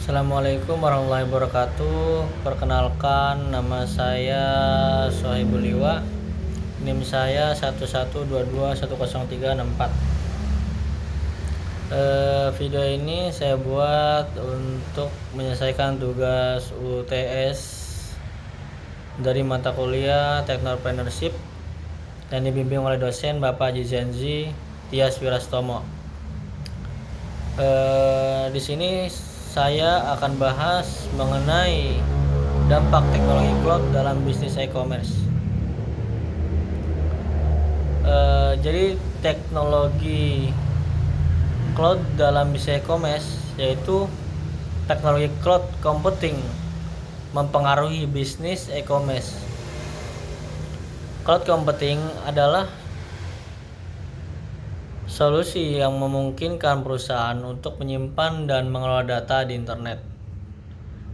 Assalamualaikum warahmatullahi wabarakatuh. Perkenalkan, nama saya Sohibul Liwa. NIM saya 11221034. Video ini saya buat untuk menyelesaikan tugas UTS dari mata kuliah Technopreneurship yang dibimbing oleh dosen Bapak Haji Zenzi Tias Wirastomo. Di sini saya akan bahas mengenai dampak teknologi cloud dalam bisnis e-commerce. Jadi teknologi cloud dalam bisnis e-commerce yaitu teknologi cloud computing mempengaruhi bisnis e-commerce. Cloud computing adalah solusi yang memungkinkan perusahaan untuk menyimpan dan mengelola data di internet.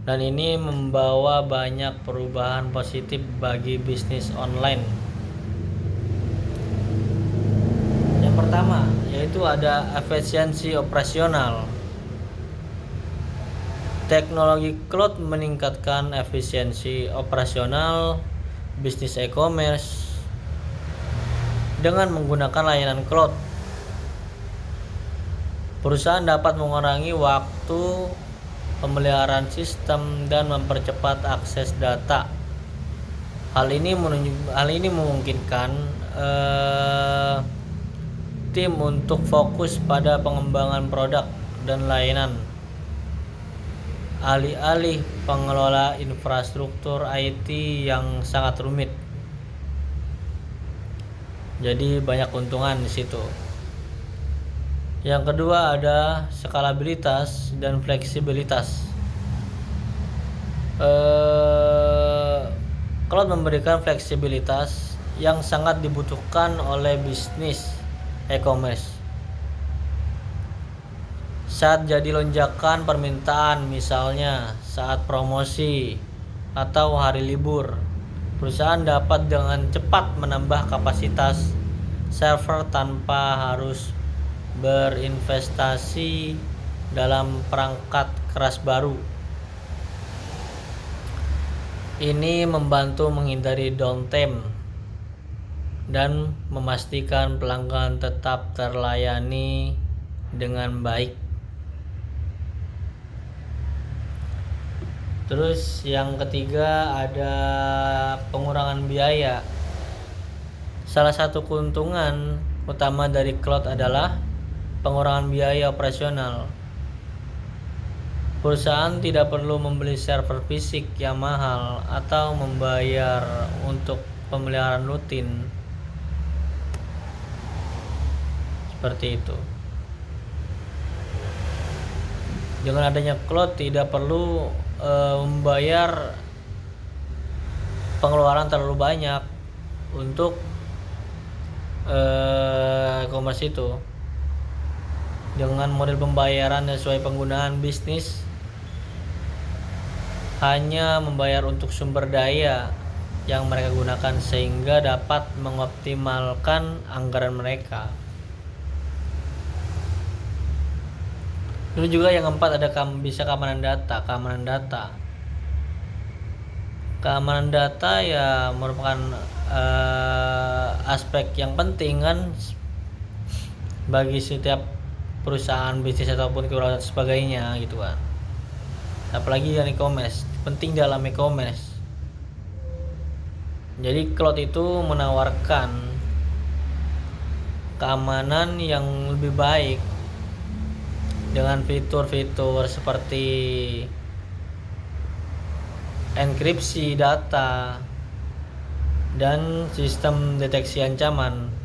Dan ini membawa banyak perubahan positif bagi bisnis online. Yang pertama, yaitu ada efisiensi operasional. Teknologi cloud meningkatkan efisiensi operasional bisnis e-commerce dengan menggunakan layanan cloud. Perusahaan dapat mengurangi waktu pemeliharaan sistem dan mempercepat akses data. Hal ini memungkinkan tim untuk fokus pada pengembangan produk dan layanan, alih-alih pengelola infrastruktur IT yang sangat rumit. Jadi banyak keuntungan di situ. Yang kedua ada skalabilitas dan fleksibilitas. Cloud memberikan fleksibilitas yang sangat dibutuhkan oleh bisnis e-commerce. Saat jadi lonjakan permintaan, misalnya saat promosi atau hari libur, perusahaan dapat dengan cepat menambah kapasitas server tanpa harus berinvestasi dalam perangkat keras baru. Ini membantu menghindari downtime dan memastikan pelanggan tetap terlayani dengan baik. Terus yang ketiga ada pengurangan biaya. Salah satu keuntungan utama dari cloud adalah pengurangan biaya operasional. Perusahaan tidak perlu membeli server fisik yang mahal atau membayar untuk pemeliharaan rutin. Seperti itu. Dengan adanya cloud tidak perlu membayar pengeluaran terlalu banyak untuk e-commerce itu. Dengan model pembayaran sesuai penggunaan bisnis, hanya membayar untuk sumber daya yang mereka gunakan sehingga dapat mengoptimalkan anggaran mereka. Lalu juga yang keempat ada bisa keamanan data. Keamanan data ya merupakan aspek yang penting kan bagi setiap perusahaan bisnis ataupun kewirausahaan sebagainya gitu kan. Apalagi yang e-commerce, penting dalam e-commerce. Jadi cloud itu menawarkan keamanan yang lebih baik dengan fitur-fitur seperti enkripsi data dan sistem deteksi ancaman.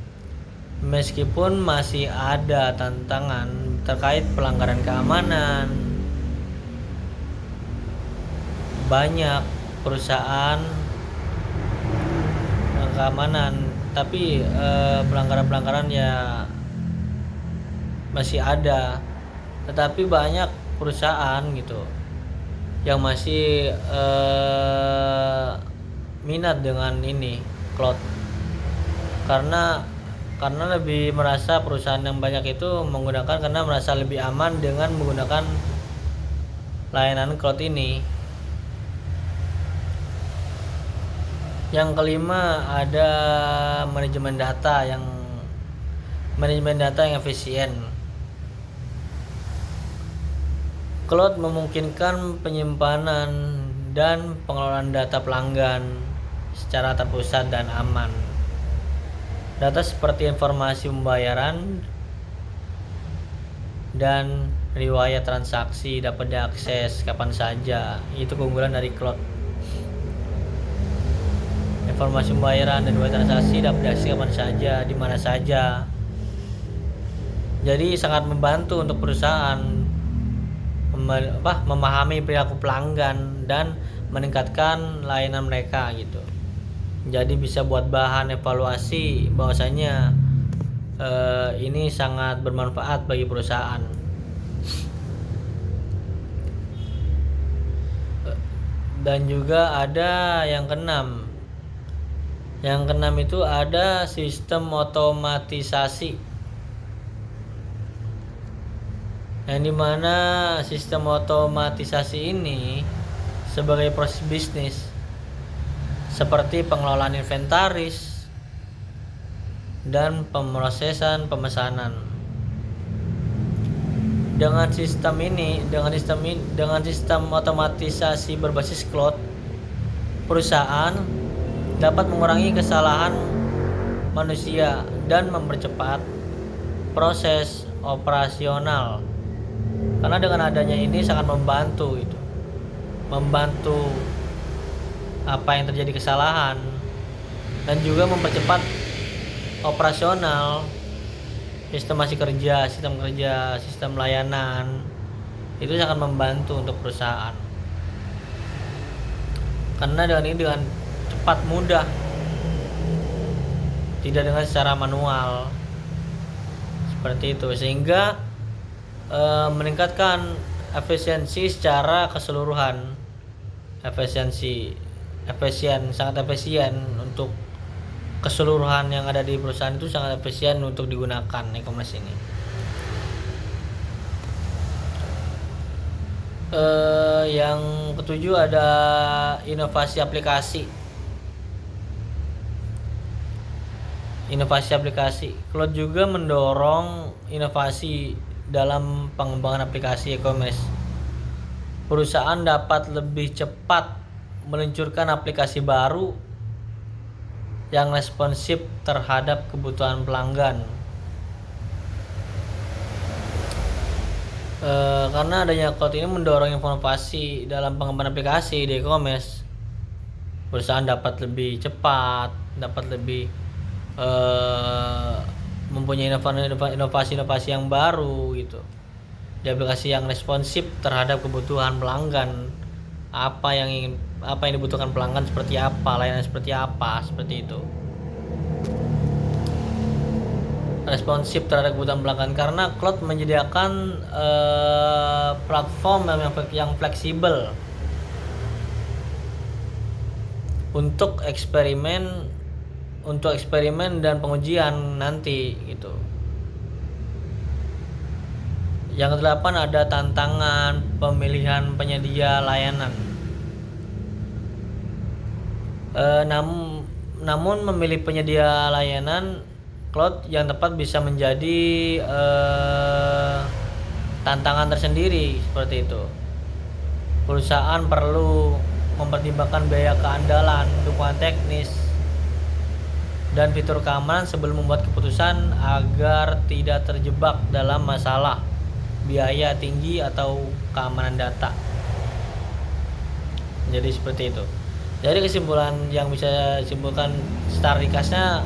Meskipun masih ada tantangan terkait pelanggaran keamanan, banyak perusahaan keamanan, tapi pelanggaran-pelanggaran ya masih ada. Tetapi banyak perusahaan gitu yang masih minat dengan ini cloud, karena lebih merasa perusahaan yang banyak itu menggunakan karena merasa lebih aman dengan menggunakan layanan cloud ini. Yang kelima ada manajemen data yang efisien. Cloud memungkinkan penyimpanan dan pengelolaan data pelanggan secara terpusat dan aman. Data seperti informasi pembayaran dan riwayat transaksi dapat diakses kapan saja. Itu keunggulan dari cloud. Informasi pembayaran dan riwayat transaksi dapat diakses kapan saja, di mana saja. Jadi sangat membantu untuk perusahaan memahami perilaku pelanggan dan meningkatkan layanan mereka gitu. Jadi bisa buat bahan evaluasi bahwasanya ini sangat bermanfaat bagi perusahaan. Dan juga ada yang keenam. Yang keenam itu ada sistem otomatisasi. Yang dimana sistem otomatisasi ini sebagai proses bisnis seperti pengelolaan inventaris dan pemrosesan pemesanan. Dengan sistem otomatisasi berbasis cloud, perusahaan dapat mengurangi kesalahan manusia dan mempercepat proses operasional. Karena dengan adanya ini sangat membantu apa yang terjadi kesalahan dan juga mempercepat operasional sistem kerja, sistem layanan. Itu sangat membantu untuk perusahaan. Karena dengan cepat, mudah, tidak dengan secara manual seperti itu, sehingga meningkatkan efisiensi secara keseluruhan. Sangat efisien untuk keseluruhan yang ada di perusahaan, itu sangat efisien untuk digunakan e-commerce ini. Yang ketujuh ada inovasi aplikasi. Cloud juga mendorong inovasi dalam pengembangan aplikasi e-commerce. Perusahaan dapat lebih cepat meluncurkan aplikasi baru yang responsif terhadap kebutuhan pelanggan. Karena adanya cloud ini mendorong inovasi dalam pengembangan aplikasi di e-commerce. Perusahaan dapat lebih cepat, dapat lebih mempunyai inovasi yang baru gitu. Di aplikasi yang responsif terhadap kebutuhan pelanggan. Apa yang dibutuhkan pelanggan seperti apa, layanan seperti apa, seperti itu. Responsif terhadap kebutuhan pelanggan karena cloud menyediakan platform yang fleksibel untuk eksperimen dan pengujian nanti gitu. Yang ke-8 ada tantangan pemilihan penyedia layanan. Namun memilih penyedia layanan cloud yang tepat bisa menjadi tantangan tersendiri seperti itu. Perusahaan perlu mempertimbangkan biaya keandalan, dukungan teknis, dan fitur keamanan sebelum membuat keputusan agar tidak terjebak dalam masalah biaya tinggi atau keamanan data. Jadi seperti itu. Jadi kesimpulan yang bisa disimpulkan secara ringkasnya,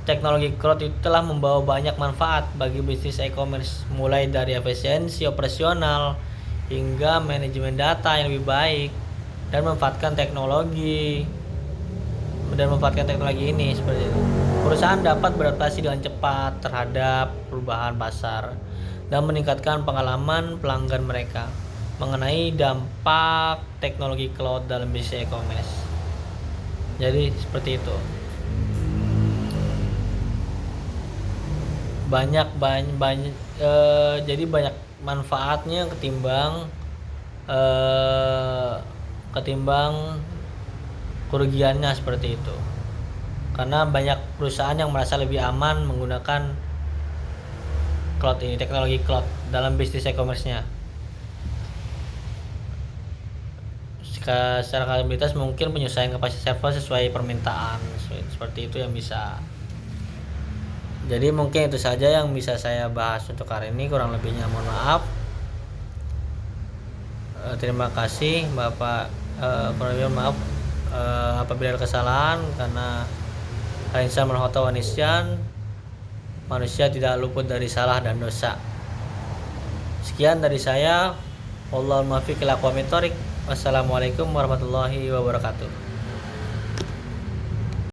teknologi cloud itu telah membawa banyak manfaat bagi bisnis e-commerce, mulai dari efisiensi operasional hingga manajemen data yang lebih baik, dan memanfaatkan teknologi ini seperti itu. Perusahaan dapat beradaptasi dengan cepat terhadap perubahan pasar dan meningkatkan pengalaman pelanggan mereka mengenai dampak teknologi cloud dalam bisnis e-commerce. Jadi seperti itu. Jadi banyak manfaatnya ketimbang ketimbang kerugiannya seperti itu. Karena banyak perusahaan yang merasa lebih aman menggunakan cloud ini, teknologi cloud dalam bisnis e-commerce-nya. Secara kapabilitas mungkin penyesuaian kapasitas server sesuai permintaan, seperti itu yang bisa. Jadi mungkin itu saja yang bisa saya bahas untuk hari ini, kurang lebihnya mohon maaf. Terima kasih Bapak, kurang lebih maaf apabila ada kesalahan, karena al-insan man khata' wa nisyan, manusia tidak luput dari salah dan dosa. Sekian dari saya. Wallahul muwaffiq ila aqwamit thoriq. Wassalamualaikum warahmatullahi wabarakatuh.